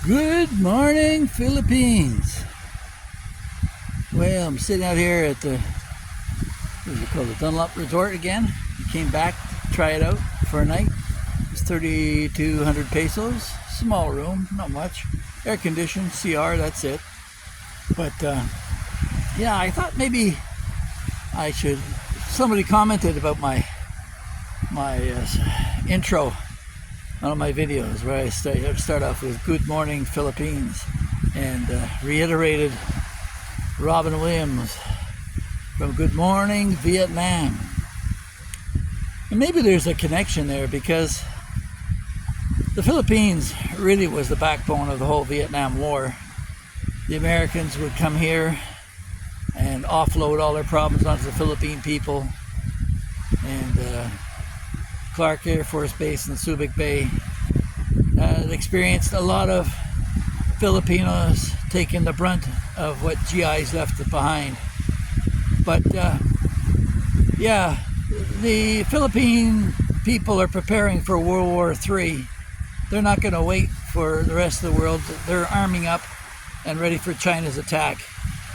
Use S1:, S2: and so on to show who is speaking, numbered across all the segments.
S1: Good morning, Philippines. Well, I'm sitting out here at the, what is it called, the Dunlop Resort again. Came back to try it out for a night. It's 3,200 pesos. Small room, not much. Air conditioned, CR, that's it. But yeah, I thought maybe I should. Somebody commented about my intro on my videos where I start off with "Good morning, Philippines," and reiterated Robin Williams from "Good Morning, Vietnam." And maybe there's a connection there because the Philippines really was the backbone of the whole Vietnam War. The Americans would come here and offload all their problems onto the Philippine people, and Clark Air Force Base in Subic Bay experienced a lot of Filipinos taking the brunt of what GIs left behind. But yeah, the Philippine people are preparing for World War III. They're not going to wait for the rest of the world. They're arming up and ready for China's attack.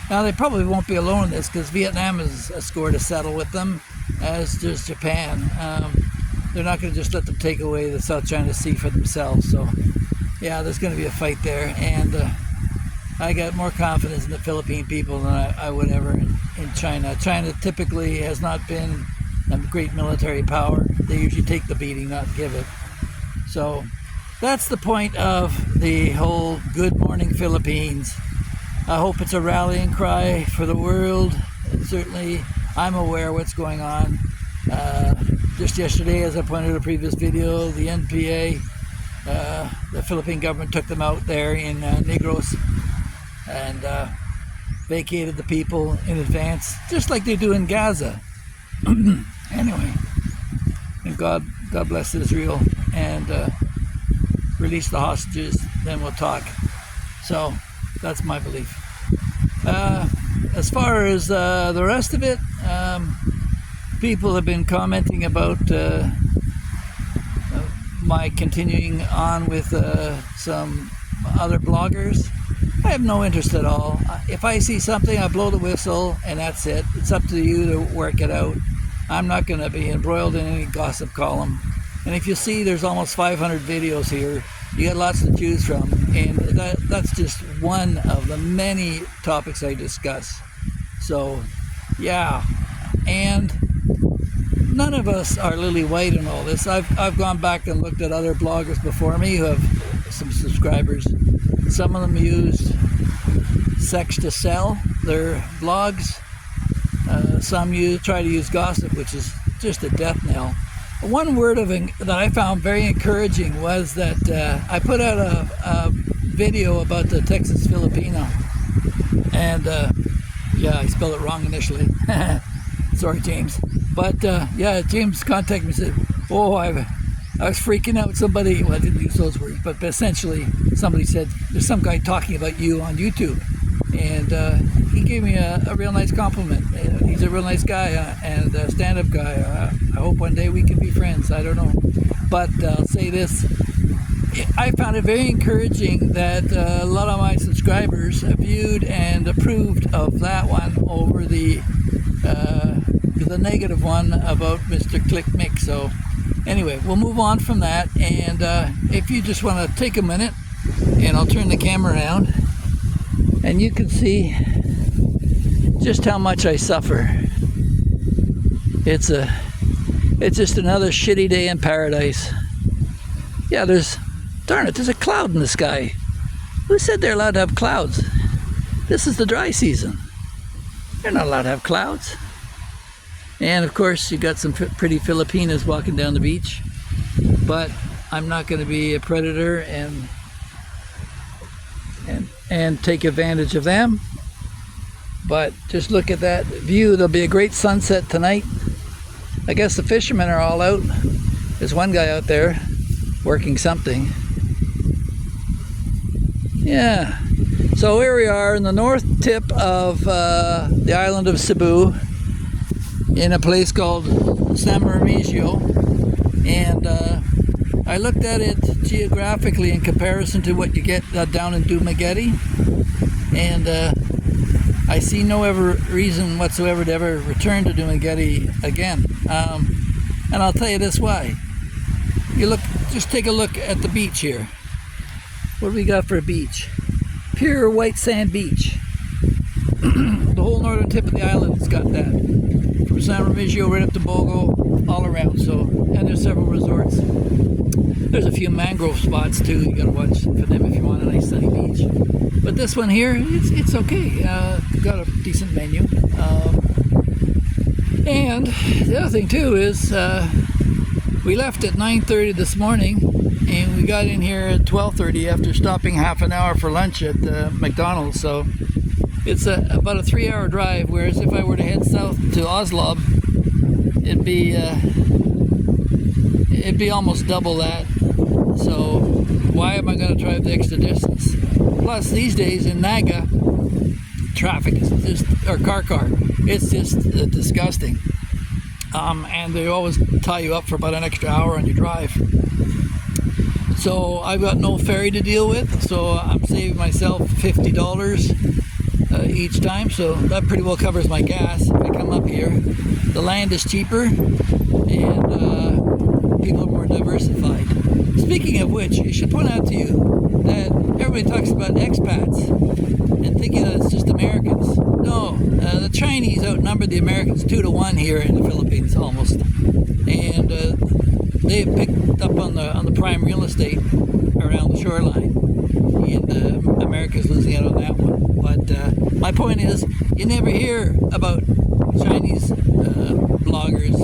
S1: Now, they probably won't be alone in this because Vietnam has a score to settle with them, as does Japan. They're not going to just let them take away the South China Sea for themselves. So, yeah, there's going to be a fight there. And I got more confidence in the Philippine people than I would ever in China. China typically has not been a great military power. They usually take the beating, not give it. So that's the point of the whole "Good Morning, Philippines." I hope it's a rallying cry for the world. Certainly, I'm aware of what's going on. Just yesterday, as I pointed out in a previous video, the NPA, the Philippine government took them out there in Negros and vacated the people in advance, just like they do in Gaza. Anyway, and God bless Israel and release the hostages, then we'll talk. So that's my belief. As far as the rest of it, people have been commenting about my continuing on with some other bloggers. I have no interest at all. If I see something, I blow the whistle and that's it. It's up to you to work it out. I'm not going to be embroiled in any gossip column. And if you see, there's almost 500 videos here. You got lots to choose from, and that's just one of the many topics I discuss. So, yeah, and none of us are lily white in all this. I've gone back and looked at other bloggers before me who have some subscribers. Some of them used sex to sell their blogs. Some try to use gossip, which is just a death knell. One word that I found very encouraging was that I put out a video about the Texas Filipino, and yeah, I spelled it wrong initially. Sorry, James. But yeah, James contacted me and said, "Oh, I was freaking out." Somebody, well, I didn't use those words, but essentially somebody said, "There's some guy talking about you on YouTube," and he gave me a real nice compliment. He's a real nice guy and a stand-up guy. I hope one day we can be friends. I don't know, but I'll say this: I found it very encouraging that a lot of my subscribers viewed and approved of that one over the negative one about Mr. Click Mick. So anyway, we'll move on from that, and if you just want to take a minute, and I'll turn the camera around and you can see just how much I suffer. It's just another shitty day in paradise. Yeah, there's a cloud in the sky. Who said they're allowed to have clouds? This is the dry season. They're not allowed to have clouds. And of course, you got some pretty Filipinas walking down the beach. But I'm not going to be a predator and take advantage of them. But just look at that view. There'll be a great sunset tonight. I guess the fishermen are all out. There's one guy out there working something. Yeah. So here we are in the north tip of the island of Cebu, in a place called San Remigio, and I looked at it geographically in comparison to what you get down in Dumaguete, and I see no ever reason whatsoever to ever return to Dumaguete again. And I'll tell you this why. Just take a look at the beach here. What do we got for a beach? Pure white sand beach. The whole northern tip of the island has got that. From San Remigio right up to Bogo, all around. So, and there's several resorts. There's a few mangrove spots too. You gotta watch for them if you want a nice sunny beach. But this one here, it's okay. Got a decent menu. And the other thing too is we left at 9:30 this morning, and we got in here at 12:30 after stopping half an hour for lunch at McDonald's. So it's about a 3-hour drive. Whereas if I were to head south to Oslo, it'd be almost double that. So why am I going to drive the extra distance? Plus these days in Naga, traffic is just, or car, it's just disgusting. And they always tie you up for about an extra hour on your drive. So I've got no ferry to deal with, so I'm saving myself $50 each time. So that pretty well covers my gas if I come up here. The land is cheaper, and people are more diversified. Speaking of which, I should point out to you that everybody talks about expats and thinking that it's just Americans. No, the Chinese outnumber the Americans 2-1 here in the Philippines almost, and they picked up on the prime real estate around the shoreline, and America's losing out on that one. But my point is, you never hear about Chinese bloggers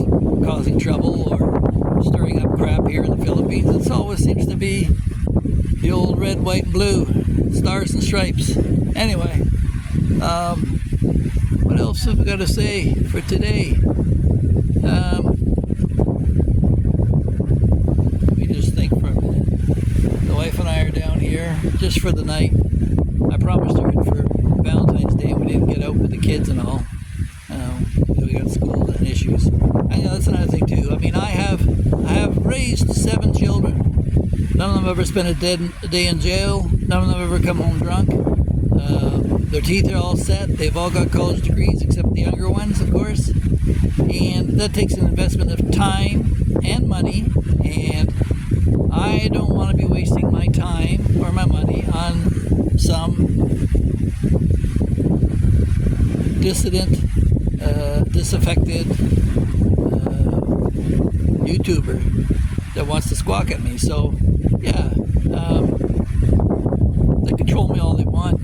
S1: causing trouble or stirring up crap here in the Philippines. It always seems to be the old red, white, and blue, stars and stripes. Anyway, what else have we got to say for today? Let me just think for a minute. The wife and I are down here just for the night. I promised her for Valentine's Day we didn't get out with the kids and all. We got school and issues. And that's another thing too. I mean, I have raised 7 children. None of them ever spent a day in jail. None of them ever come home drunk. Their teeth are all set. They've all got college degrees, except the younger ones, of course. And that takes an investment of time and money. And I don't want to be wasting my time or my money on some dissident, disaffected YouTuber that wants to squawk at me. So, yeah, they control me all they want.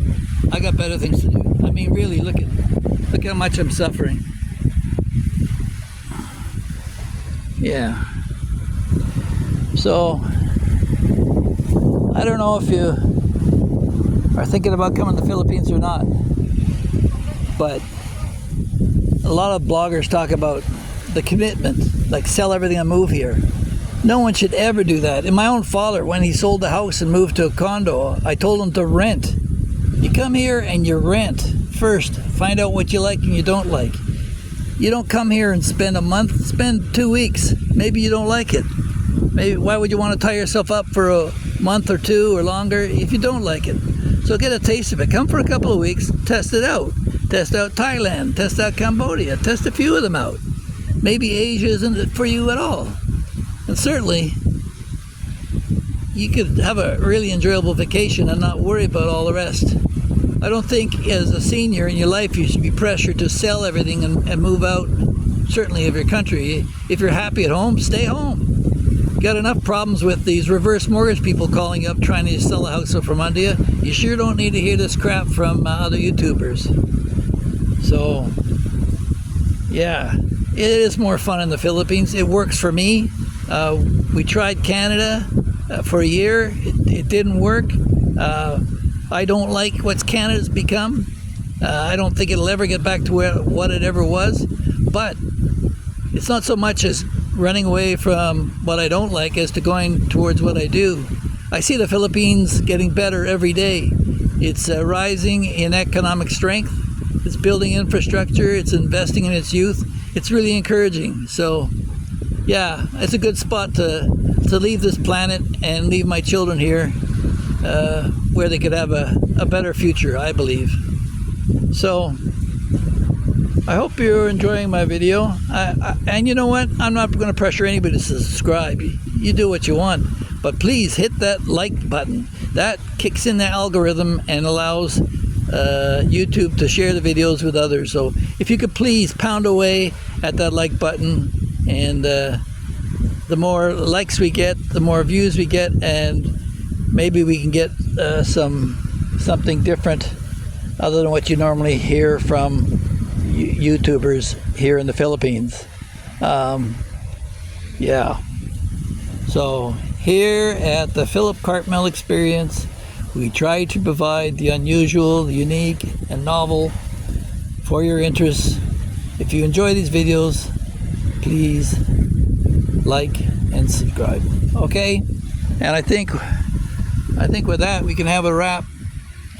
S1: I got better things to do. I mean, really, look how much I'm suffering. Yeah. So, I don't know if you are thinking about coming to the Philippines or not, but a lot of bloggers talk about the commitment, like sell everything and move here. No one should ever do that. And my own father, when he sold the house and moved to a condo, I told him to rent. You come here and you rent first. Find out what you like and you don't like. You don't come here and spend a month, spend 2 weeks. Maybe you don't like it. Maybe why would you want to tie yourself up for a month or 2 or longer if you don't like it? So get a taste of it. Come for a couple of weeks, test it out. Test out Thailand, test out Cambodia, test a few of them out. Maybe Asia isn't for you at all. And certainly, you could have a really enjoyable vacation and not worry about all the rest. I don't think as a senior in your life you should be pressured to sell everything and move out, certainly of your country. If you're happy at home, stay home. You got enough problems with these reverse mortgage people calling you up trying to sell a house from under you. You sure don't need to hear this crap from other YouTubers. So, yeah, it is more fun in the Philippines. It works for me. We tried Canada for a year. It didn't work. I don't like what Canada's become. I don't think it'll ever get back to what it ever was. But it's not so much as running away from what I don't like as to going towards what I do. I see the Philippines getting better every day. It's rising in economic strength. It's building infrastructure. It's investing in its youth. It's really encouraging. So, yeah, it's a good spot to leave this planet and leave my children here, where they could have a better future, I believe. So I hope you're enjoying my video. And you know what? I'm not going to pressure anybody to subscribe. You do what you want. But please hit that like button. That kicks in the algorithm and allows YouTube to share the videos with others. So if you could please pound away at that like button, and the more likes we get, the more views we get, and maybe we can get something different other than what you normally hear from YouTubers here in the Philippines. Yeah. So here at the Philip Cartmel Experience, we try to provide the unusual, the unique, and novel for your interests. If you enjoy these videos, please like and subscribe. Okay? And I think with that we can have a wrap.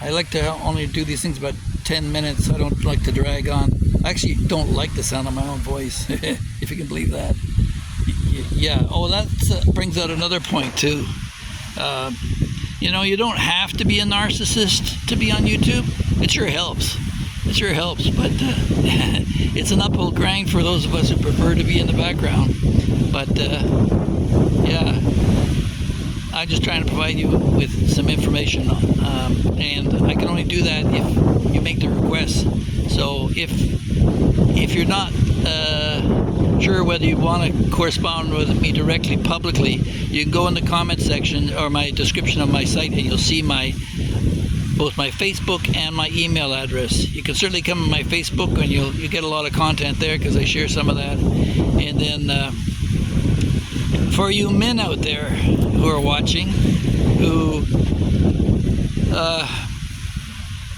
S1: I like to only do these things about 10 minutes. I don't like to drag on. I actually don't like the sound of my own voice, if you can believe that. Yeah. Oh, that brings out another point too. You know, you don't have to be a narcissist to be on YouTube. It sure helps. It sure helps, but it's an uphill grind for those of us who prefer to be in the background. But yeah, I'm just trying to provide you with some information, and I can only do that if you make the request. So if you're not sure whether you want to correspond with me directly publicly, you can go in the comment section or my description of my site, and you'll see both my Facebook and my email address. You can certainly come on my Facebook, and you get a lot of content there because I share some of that. And then for you men out there who are watching, who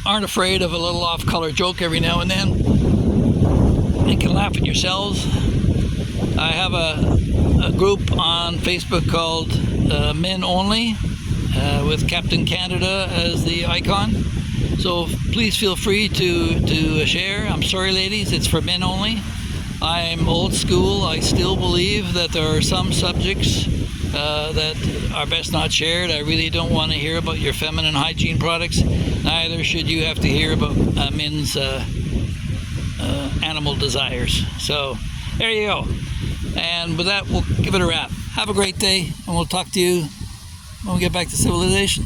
S1: aren't afraid of a little off-color joke every now and then, and can laugh at yourselves, I have a group on Facebook called Men Only, with Captain Canada as the icon. So please feel free to share. I'm sorry, ladies, it's for men only. I'm old school. I still believe that there are some subjects that are best not shared. I really don't want to hear about your feminine hygiene products. Neither should you have to hear about men's animal desires. So there you go. And with that, we'll give it a wrap. Have a great day, and we'll talk to you when we get back to civilization.